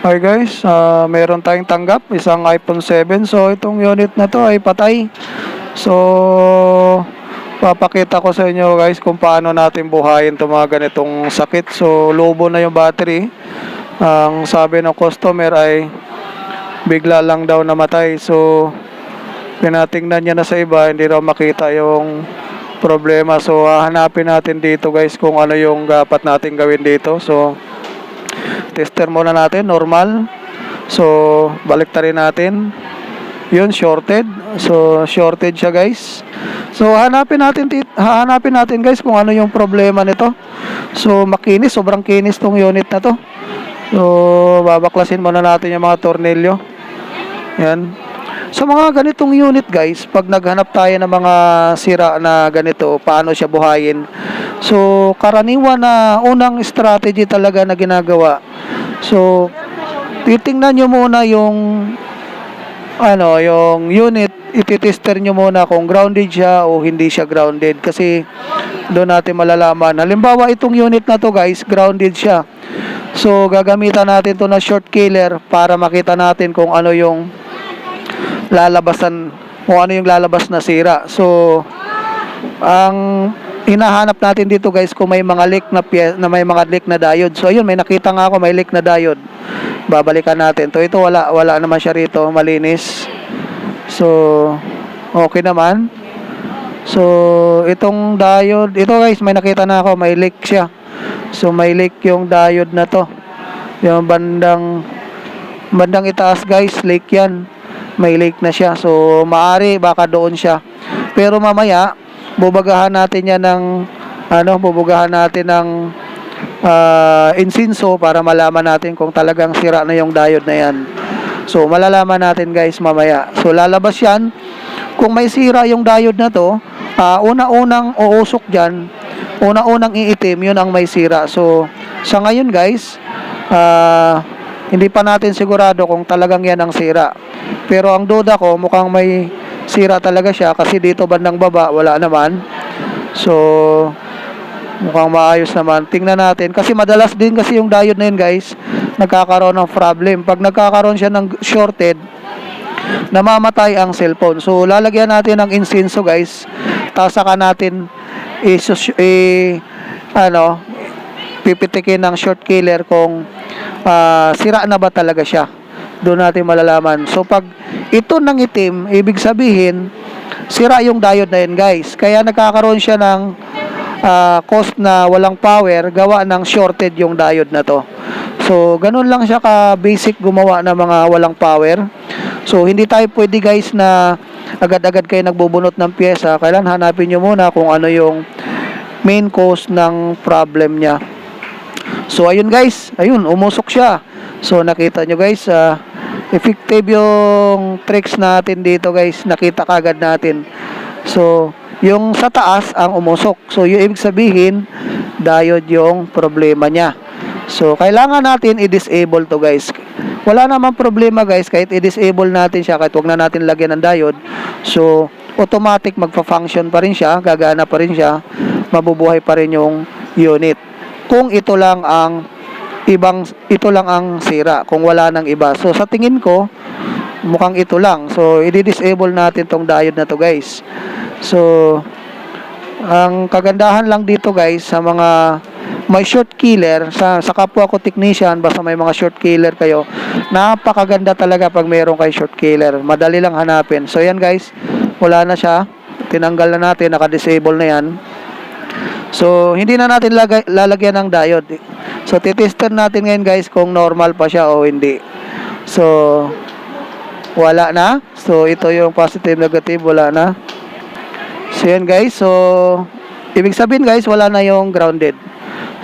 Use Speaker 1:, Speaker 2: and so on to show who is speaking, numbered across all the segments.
Speaker 1: Hi guys, meron tayong tanggap, isang iPhone 7. So itong unit na to ay patay. So papakita ko sa inyo guys kung paano natin buhayin itong mga ganitong sakit. So lobo na yung battery. Ang sabi ng customer ay bigla lang daw namatay. So tinatingnan niya na sa iba, hindi raw makita yung problema. So hahanapin natin dito guys kung ano yung dapat natin gawin dito. So tester muna natin, normal. So, baliktarin natin. Yun, shorted. So, shorted siya guys. So, hahanapin natin guys kung ano yung problema nito. So, makinis, sobrang kinis tong unit na to. So, babaklasin muna natin yung mga tornilyo. Yan. Sa mga ganitong unit guys, pag naghanap tayo ng mga sira na ganito, paano siya buhayin? So, karaniwan na unang strategy talaga na ginagawa. So, titingnan nyo muna yung yung unit, ititester nyo muna kung grounded siya o hindi siya grounded kasi doon natin malalaman. Halimbawa, itong unit na to guys, grounded siya. So, gagamitan natin to na short killer para makita natin kung ano yung lalabas na sira. So, ang hinahanap natin dito guys kung may mga leak na diode. So ayun, may nakita nga ako, may leak na diode. Babalikan natin. Ito wala naman siya rito, malinis. So okay naman. So itong diode, ito guys, may nakita na ako, may leak siya. So may leak yung diode na to. Yung bandang itaas guys, leak yan. May leak na siya. So maari baka doon siya. Pero mamaya bubagahan natin yan ng insinso para malaman natin kung talagang sira na yung diode na yan. So malalaman natin guys mamaya. So lalabas yan kung may sira yung diode na to. Una-unang uusok dyan, una-unang iitim, yun ang may sira. So sa ngayon guys, hindi pa natin sigurado kung talagang yan ang sira. Pero ang duda ko, mukhang may sira talaga siya kasi dito bandang baba wala naman. So mukhang maayos naman. Tingnan natin kasi madalas din kasi yung diode na yun guys, nagkakaroon ng problem. Pag nagkakaroon siya ng shorted, namamatay ang cellphone. So lalagyan natin ng insinso guys, tapos saka natin pipitikin ng short killer kung sira na ba talaga siya. Doon natin malalaman. So pag ito nang itim, ibig sabihin sira yung diode na yun guys. Kaya nagkakaroon siya ng cost na walang power, gawa ng shorted yung diode na to. So ganun lang siya ka basic gumawa ng mga walang power. So hindi tayo pwede guys na agad-agad kayo nagbubunot ng pyesa. Kailangan hanapin nyo muna kung ano yung main cause ng problem niya. So ayun guys, ayun, umusok siya. So nakita nyo guys, effective yung tricks natin dito guys, nakita kagad natin. So yung sa taas ang umusok. So yung ibig sabihin, diode yung problema niya. So kailangan natin i-disable to guys. Wala namang problema guys, kahit i-disable natin siya, kahit wag na natin lagyan ng diode. So automatic magfa-function pa rin siya, gagana pa rin siya, mabubuhay pa rin yung unit. Kung ito lang ang sira, kung wala nang iba. So sa tingin ko, mukhang ito lang. So i-disable natin tong diode na to guys. So ang kagandahan lang dito guys sa mga may short killer, sa kapwa ko technician, basta may mga short killer kayo, napakaganda talaga pag mayroon kay short killer. Madali lang hanapin. So yan guys, wala na siya. Tinanggal na natin, naka-disable na yan. So hindi na natin lalagyan ng diode. So titester natin ngayon guys kung normal pa siya o hindi. So wala na. So ito yung positive, negative, wala na. So yan guys. So ibig sabihin guys, wala na yung grounded.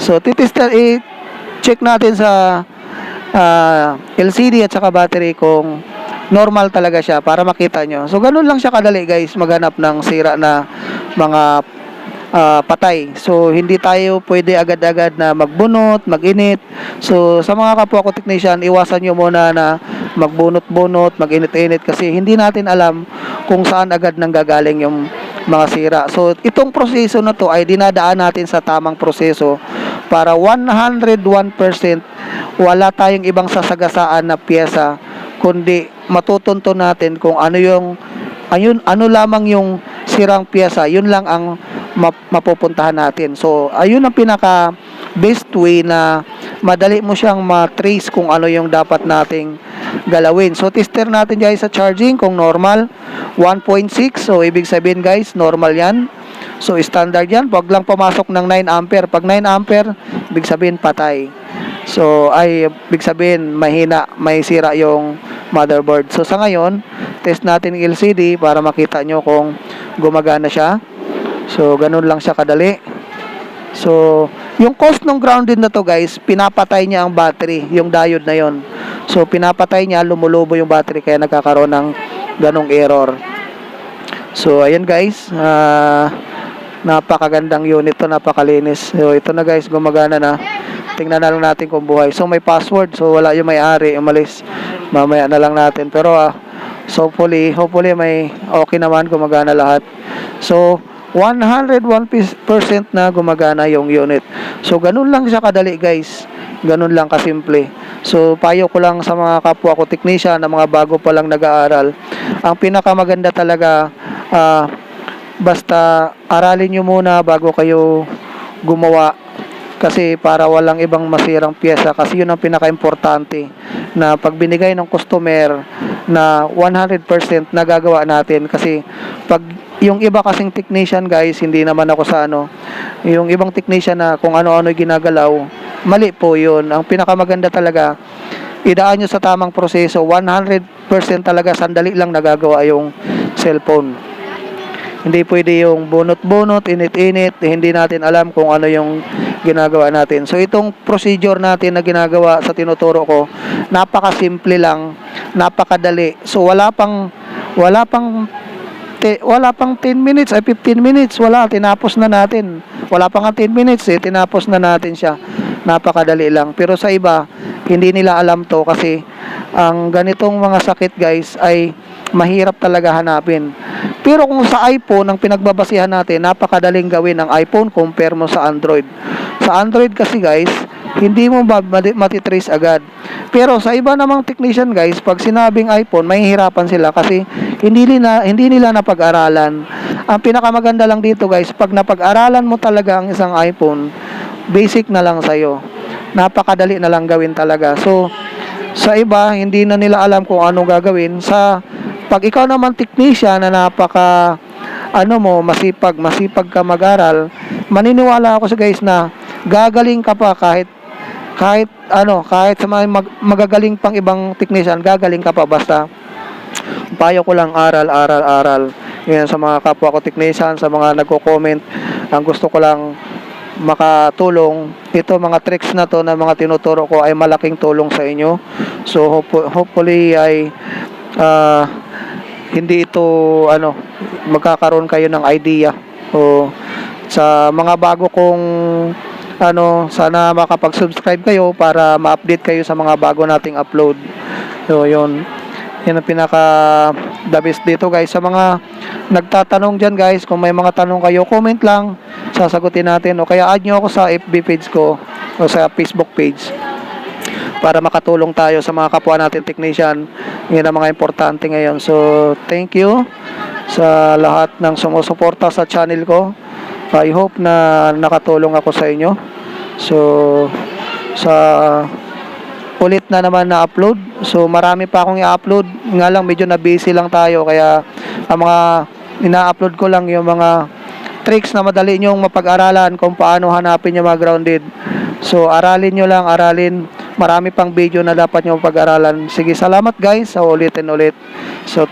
Speaker 1: So i-check natin sa LCD at saka battery kung normal talaga siya para makita nyo. So ganun lang siya kadali guys, maghanap ng sira na mga patay. So hindi tayo pwede agad-agad na magbunot, mag-init. So sa mga kapwa ko technician, iwasan nyo muna na magbunot-bunot, mag-init-init kasi hindi natin alam kung saan agad nanggagaling yung mga sira. So itong proseso na to ay dinadaan natin sa tamang proseso para 101% wala tayong ibang sasagasaan na piyesa, kundi matutunto natin kung ano lamang yung sirang piyesa, yun lang ang mapupuntahan natin. So, ayun ang pinaka best way na madali mo siyang matrace kung ano yung dapat nating galawin. So, tester natin guys sa charging kung normal, 1.6. So, ibig sabihin guys, normal yan. So, standard yan. Wag lang pumasok ng 9 ampere. Pag 9 ampere, ibig sabihin patay. So, ibig sabihin mahina, may sira yung motherboard. So, sa ngayon, test natin yung LCD para makita nyo kung gumagana siya. So, ganun lang siya kadali. So, yung cost ng grounded na to guys, pinapatay niya ang battery, yung diode na yon. So, pinapatay niya, lumulubo yung battery kaya nagkakaroon ng ganong error. So, ayan guys, napakagandang unit to, napakalinis. So, ito na guys, gumagana na. Tingnan na lang natin kung buhay. So, may password. So, wala yung may-ari, umalis. Mamaya na lang natin. Pero, so, hopefully may okay naman, gumagana lahat. So, 101% na gumagana yung unit. So, ganun lang siya kadali guys. Ganun lang kasimple. So, payo ko lang sa mga kapwa ko technician na mga bago pa lang nag-aaral. Ang pinakamaganda talaga, basta aralin nyo muna bago kayo gumawa. Kasi para walang ibang masirang pyesa. Kasi yun ang pinaka-importante na pag binigay ng customer na 100% nagagawa natin. Kasi pag yung iba kasing technician guys, hindi naman ako sa yung ibang technician na kung ano-ano ginagalaw, mali po yun. Ang pinakamaganda talaga, idaan nyo sa tamang proseso, 100% talaga sandali lang nagagawa yung cellphone. Hindi pwede yung bunot-bunot, init-init, hindi natin alam kung ano yung ginagawa natin. So itong procedure natin na ginagawa sa tinuturo ko, napakasimple lang, napakadali. So wala pang 10 minutes ay 15 minutes, tinapos na natin. Wala pang 10 minutes tinapos na natin siya. Napakadali lang. Pero sa iba, hindi nila alam to kasi ang ganitong mga sakit guys ay mahirap talaga hanapin. Pero kung sa iPhone ang pinagbabasihan natin, napakadaling gawin ng iPhone compare mo sa Android. Sa Android kasi guys, hindi mo matitrace agad. Pero sa iba namang technician guys, pag sinabing iPhone, mahihirapan sila kasi hindi nila napag-aralan. Ang pinakamaganda lang dito guys, pag napag-aralan mo talaga ang isang iPhone, basic na lang sa'yo. Napakadali na lang gawin talaga. So, sa iba, hindi na nila alam kung ano gagawin. Pag ikaw naman technician na masipag ka mag-aral, maniniwala ako sa guys na gagaling ka pa kahit sa mga magagaling pang ibang technician, gagaling ka pa basta payo ko lang aral. Yan sa mga kapwa ko technician, sa mga nagko-comment, ang gusto ko lang makatulong. Ito mga tricks na to na mga tinuturo ko ay malaking tulong sa inyo. So hopefully ay hindi ito magkakaroon kayo ng idea. O sa mga bago kong sana makapag-subscribe kayo para ma-update kayo sa mga bago nating upload. So yun ang pinaka the best dito guys. Sa mga nagtatanong dyan guys, kung may mga tanong kayo, comment lang, sasagutin natin, o kaya add nyo ako sa FB page ko o sa Facebook page para makatulong tayo sa mga kapwa natin technician. Yan ang mga importante ngayon. So thank you sa lahat ng sumusuporta sa channel ko. I hope na nakatulong ako sa inyo. So sa ulit na naman na upload. So marami pa akong i-upload. Nga lang medyo na busy lang tayo, kaya ang mga ina-upload ko lang yung mga tricks na madali nyong mapag-aralan kung paano hanapin yung mga grounded. So aralin nyo lang, marami pang video na dapat nyo pag-aralan. Sige, salamat guys sa ulitin ulit. So